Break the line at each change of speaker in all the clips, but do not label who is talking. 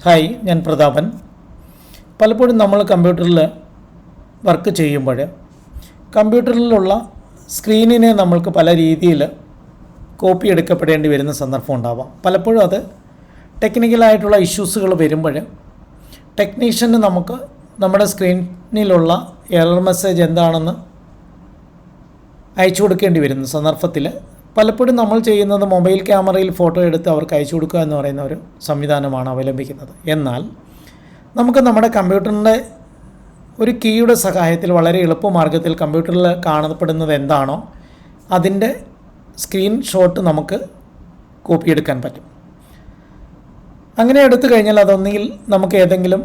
Hi, ഞാൻ പ്രതാപൻ. പലപ്പോഴും നമ്മൾ കമ്പ്യൂട്ടറിൽ വർക്ക് ചെയ്യുമ്പോൾ കമ്പ്യൂട്ടറിലുള്ള സ്ക്രീനിനെ നമ്മൾക്ക് പല രീതിയിൽ കോപ്പി എടുക്കപ്പെടേണ്ടി വരുന്ന സന്ദർഭം ഉണ്ടാവാം. പലപ്പോഴും അത് ടെക്നിക്കലായിട്ടുള്ള ഇഷ്യൂസുകൾ വരുമ്പോൾ ടെക്നീഷ്യന് നമുക്ക് നമ്മുടെ സ്ക്രീനിലുള്ള എറർ മെസ്സേജ് എന്താണെന്ന് അയച്ചു കൊടുക്കേണ്ടി വരുന്ന സന്ദർഭത്തിൽ പലപ്പോഴും നമ്മൾ ചെയ്യുന്നത് മൊബൈൽ ക്യാമറയിൽ ഫോട്ടോ എടുത്ത് അവർക്ക് അയച്ചു കൊടുക്കുക എന്ന് പറയുന്ന ഒരു സംവിധാനമാണ് അവലംബിക്കുന്നത്. എന്നാൽ നമുക്ക് നമ്മുടെ കമ്പ്യൂട്ടറിൻ്റെ ഒരു കീയുടെ സഹായത്തിൽ വളരെ എളുപ്പമാർഗ്ഗത്തിൽ കമ്പ്യൂട്ടറിൽ കാണപ്പെടുന്നത് എന്താണോ അതിൻ്റെ സ്ക്രീൻഷോട്ട് നമുക്ക് കോപ്പിയെടുക്കാൻ പറ്റും. അങ്ങനെ എടുത്തു കഴിഞ്ഞാൽ അതൊന്നുകിൽ നമുക്ക് ഏതെങ്കിലും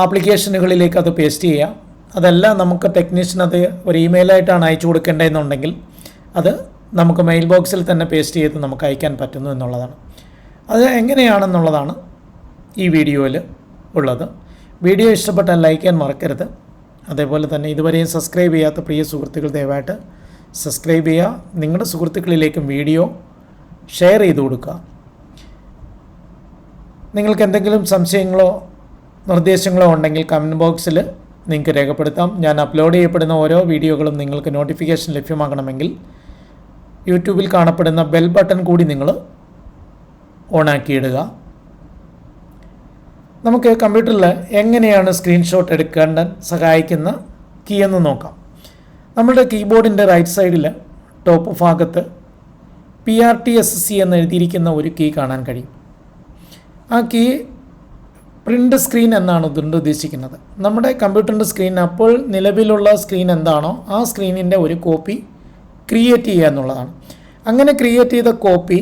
ആപ്ലിക്കേഷനുകളിലേക്ക് അത് പേസ്റ്റ് ചെയ്യാം. അതല്ല നമുക്ക് ടെക്നീഷ്യൻ അത് ഒരു ഇമെയിലായിട്ടാണ് അയച്ചു കൊടുക്കേണ്ടതെന്നുണ്ടെങ്കിൽ അത് നമുക്ക് മെയിൽ ബോക്സിൽ തന്നെ പേസ്റ്റ് ചെയ്ത് നമുക്ക് അയക്കാൻ പറ്റുന്നു എന്നുള്ളതാണ്. അത് എങ്ങനെയാണെന്നുള്ളതാണ് ഈ വീഡിയോയിൽ ഉള്ളത്. വീഡിയോ ഇഷ്ടപ്പെട്ടാൽ ലൈക്ക് ചെയ്യാൻ മറക്കരുത്. അതേപോലെ തന്നെ ഇതുവരെയും സബ്സ്ക്രൈബ് ചെയ്യാത്ത പ്രിയ സുഹൃത്തുക്കൾ ദയവായിട്ട് സബ്സ്ക്രൈബ് ചെയ്യുക. നിങ്ങളുടെ സുഹൃത്തുക്കളിലേക്കും വീഡിയോ ഷെയർ ചെയ്ത് കൊടുക്കുക. നിങ്ങൾക്ക് എന്തെങ്കിലും സംശയങ്ങളോ നിർദ്ദേശങ്ങളോ ഉണ്ടെങ്കിൽ കമൻറ്റ് ബോക്സിൽ നിങ്ങൾക്ക് രേഖപ്പെടുത്താം. ഞാൻ അപ്ലോഡ് ചെയ്യപ്പെടുന്ന ഓരോ വീഡിയോകളും നിങ്ങൾക്ക് നോട്ടിഫിക്കേഷൻ ലഭ്യമാകണമെങ്കിൽ യൂട്യൂബിൽ കാണപ്പെടുന്ന ബെൽ ബട്ടൺ കൂടി നിങ്ങൾ ഓണാക്കിയിടുക. നമുക്ക് കമ്പ്യൂട്ടറിൽ എങ്ങനെയാണ് സ്ക്രീൻഷോട്ട് എടുക്കാൻ സഹായിക്കുന്ന കീ എന്ന് നോക്കാം. നമ്മുടെ കീബോർഡിൻ്റെ റൈറ്റ് സൈഡിൽ ടോപ്പ് ഭാഗത്ത് PRTSC എന്ന് എഴുതിയിരിക്കുന്ന ഒരു കീ കാണാൻ കഴിയും. ആ കീ പ്രിൻ്റ് സ്ക്രീൻ എന്നാണ് ഇതുകൊണ്ട് ഉദ്ദേശിക്കുന്നത്. നമ്മുടെ കമ്പ്യൂട്ടറിൻ്റെ സ്ക്രീൻ അപ്പോൾ നിലവിലുള്ള സ്ക്രീൻ എന്താണോ ആ സ്ക്രീനിൻ്റെ ഒരു കോപ്പി ക്രിയേറ്റ് ചെയ്യുക എന്നുള്ളതാണ്. അങ്ങനെ ക്രിയേറ്റ് ചെയ്ത കോപ്പി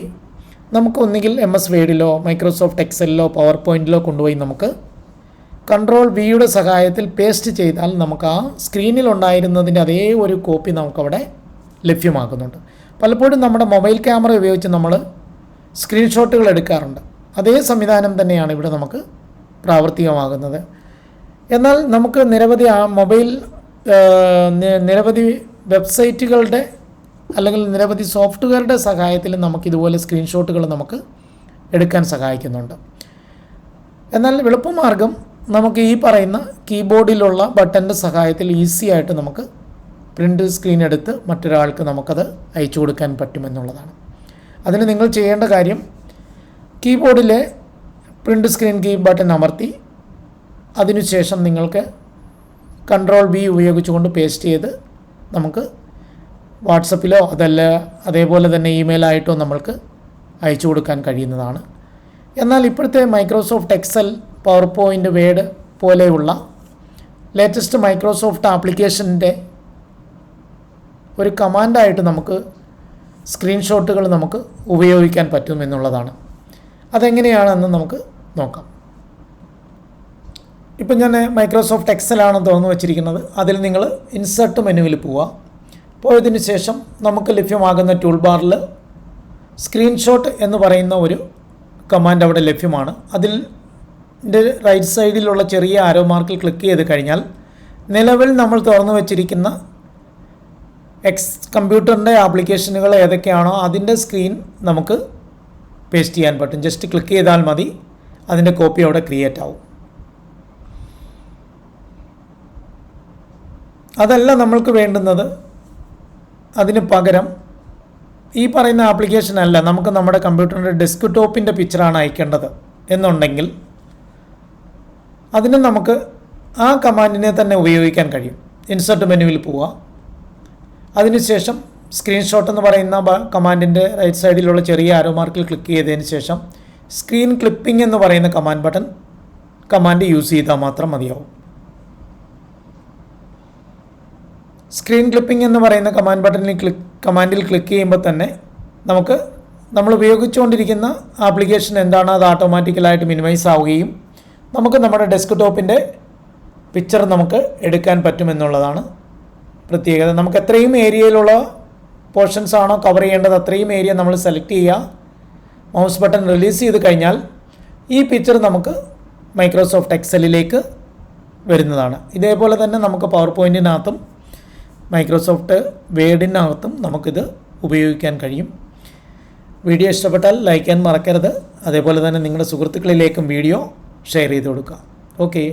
നമുക്ക് ഒന്നുകിൽ MS വേഡിലോ മൈക്രോസോഫ്റ്റ് എക്സലിലോ പവർ പോയിൻറ്റിലോ കൊണ്ടുപോയി നമുക്ക് കൺട്രോൾ വിയുടെ സഹായത്തിൽ പേസ്റ്റ് ചെയ്താൽ നമുക്ക് ആ സ്ക്രീനിൽ ഉണ്ടായിരുന്നതിൻ്റെ അതേ ഒരു കോപ്പി നമുക്കവിടെ ലഭ്യമാക്കുന്നുണ്ട്. പലപ്പോഴും നമ്മുടെ മൊബൈൽ ക്യാമറ ഉപയോഗിച്ച് നമ്മൾ സ്ക്രീൻഷോട്ടുകൾ എടുക്കാറുണ്ട്. അതേ സംവിധാനം തന്നെയാണ് ഇവിടെ നമുക്ക് പ്രാവർത്തികമാകുന്നത്. എന്നാൽ നമുക്ക് നിരവധി വെബ്സൈറ്റുകളുടെ അല്ലെങ്കിൽ നിരവധി സോഫ്റ്റ്വെയറുടെ സഹായത്തിൽ നമുക്കിതുപോലെ സ്ക്രീൻഷോട്ടുകൾ നമുക്ക് എടുക്കാൻ സഹായിക്കുന്നുണ്ട്. എന്നാൽ എളുപ്പമാർഗം നമുക്ക് ഈ പറയുന്ന കീബോർഡിലുള്ള ബട്ടൻ്റെ സഹായത്തിൽ ഈസി ആയിട്ട് നമുക്ക് പ്രിൻ്റ് സ്ക്രീൻ എടുത്ത് മറ്റൊരാൾക്ക് നമുക്കത് അയച്ചു കൊടുക്കാൻ പറ്റുമെന്നുള്ളതാണ്. അതിന് നിങ്ങൾ ചെയ്യേണ്ട കാര്യം കീബോർഡിലെ പ്രിൻ്റ് സ്ക്രീൻ കീ ബട്ടൺ അമർത്തി അതിനുശേഷം നിങ്ങൾക്ക് കൺട്രോൾ V ഉപയോഗിച്ചുകൊണ്ട് പേസ്റ്റ് ചെയ്ത് നമുക്ക് വാട്സപ്പിലോ അതേപോലെ തന്നെ ഇമെയിലായിട്ടോ നമ്മൾക്ക് അയച്ചു കൊടുക്കാൻ കഴിയുന്നതാണ്. എന്നാൽ ഇപ്പോഴത്തെ Microsoft Excel PowerPoint Word പോലെയുള്ള ലേറ്റസ്റ്റ് മൈക്രോസോഫ്റ്റ് ആപ്ലിക്കേഷൻ്റെ ഒരു കമാൻഡായിട്ട് നമുക്ക് സ്ക്രീൻഷോട്ടുകൾ നമുക്ക് ഉപയോഗിക്കാൻ പറ്റും എന്നുള്ളതാണ്. അതെങ്ങനെയാണെന്ന് നമുക്ക് നോക്കാം. ഇപ്പം ഞാൻ മൈക്രോസോഫ്റ്റ് എക്സലാണ് തുറന്നു വച്ചിരിക്കുന്നത്. അതിൽ നിങ്ങൾ ഇൻസർട്ട് മെനുവിൽ പോവുക. പോയതിന് ശേഷം നമുക്ക് ലഭ്യമാകുന്ന ടൂൾ ബാറിൽ സ്ക്രീൻഷോട്ട് എന്ന് പറയുന്ന ഒരു കമാൻഡ് അവിടെ ലഭ്യമാണ്. അതിൻ്റെ റൈറ്റ് സൈഡിലുള്ള ചെറിയ ആരോ മാർക്കിൽ ക്ലിക്ക് ചെയ്ത് കഴിഞ്ഞാൽ നിലവിൽ നമ്മൾ തുറന്നു വച്ചിരിക്കുന്ന കമ്പ്യൂട്ടറിൻ്റെ ആപ്ലിക്കേഷനുകൾ ഏതൊക്കെയാണോ അതിൻ്റെ സ്ക്രീൻ നമുക്ക് പേസ്റ്റ് ചെയ്യാൻ പറ്റും. ജസ്റ്റ് ക്ലിക്ക് ചെയ്താൽ മതി, അതിൻ്റെ കോപ്പി അവിടെ ക്രിയേറ്റ് ആവും. അതല്ല നമ്മൾക്ക് വേണ്ടുന്നത്, അതിന് പകരം ഈ പറയുന്ന ആപ്ലിക്കേഷൻ അല്ല നമുക്ക് നമ്മുടെ കമ്പ്യൂട്ടറിൻ്റെ ഡെസ്ക്ടോപ്പിൻ്റെ പിക്ചറാണ് അയക്കേണ്ടത് എന്നുണ്ടെങ്കിൽ അതിന് നമുക്ക് ആ കമാൻഡിനെ തന്നെ ഉപയോഗിക്കാൻ കഴിയും. ഇൻസർട്ട് മെനുവിൽ പോവുക. അതിനുശേഷം സ്ക്രീൻഷോട്ട് എന്ന് പറയുന്ന കമാൻഡിൻ്റെ റൈറ്റ് സൈഡിലുള്ള ചെറിയ ആരോ മാർക്കിൽ ക്ലിക്ക് ചെയ്തതിന് ശേഷം സ്ക്രീൻ ക്ലിപ്പിംഗ് എന്ന് പറയുന്ന കമാൻഡ് യൂസ് ചെയ്താൽ മാത്രം മതിയാവും. സ്ക്രീൻ ക്ലിപ്പിംഗ് എന്ന് പറയുന്ന കമാൻഡിൽ ക്ലിക്ക് ചെയ്യുമ്പോൾ തന്നെ നമ്മൾ ഉപയോഗിച്ചുകൊണ്ടിരിക്കുന്ന ആപ്ലിക്കേഷൻ എന്താണോ അത് ഓട്ടോമാറ്റിക്കലായിട്ട് മിനിമൈസ് ആവുകയും നമുക്ക് നമ്മുടെ ഡെസ്ക്ടോപ്പിൻ്റെ പിക്ചർ നമുക്ക് എടുക്കാൻ പറ്റുമെന്നുള്ളതാണ് പ്രത്യേകത. നമുക്ക് എത്രയും ഏരിയയിലുള്ള പോർഷൻസ് ആണോ കവർ ചെയ്യേണ്ടത് അത്രയും ഏരിയ നമ്മൾ സെലക്ട് ചെയ്യുക. മൗസ് ബട്ടൺ റിലീസ് ചെയ്ത് കഴിഞ്ഞാൽ ഈ പിക്ചർ നമുക്ക് മൈക്രോസോഫ്റ്റ് എക്സലിലേക്ക് വരുന്നതാണ്. ഇതേപോലെ തന്നെ നമുക്ക് പവർ പോയിൻറ്റിനകത്തും മൈക്രോസോഫ്റ്റ് വേഡിനകത്തും നമുക്കിത് ഉപയോഗിക്കാൻ കഴിയും. വീഡിയോ ഇഷ്ടപ്പെട്ടാൽ ലൈക്ക് ചെയ്യാൻ മറക്കരുത്. അതേപോലെ തന്നെ നിങ്ങളുടെ സുഹൃത്തുക്കളിലേക്കും വീഡിയോ ഷെയർ ചെയ്ത് കൊടുക്കുക. ഓക്കെ.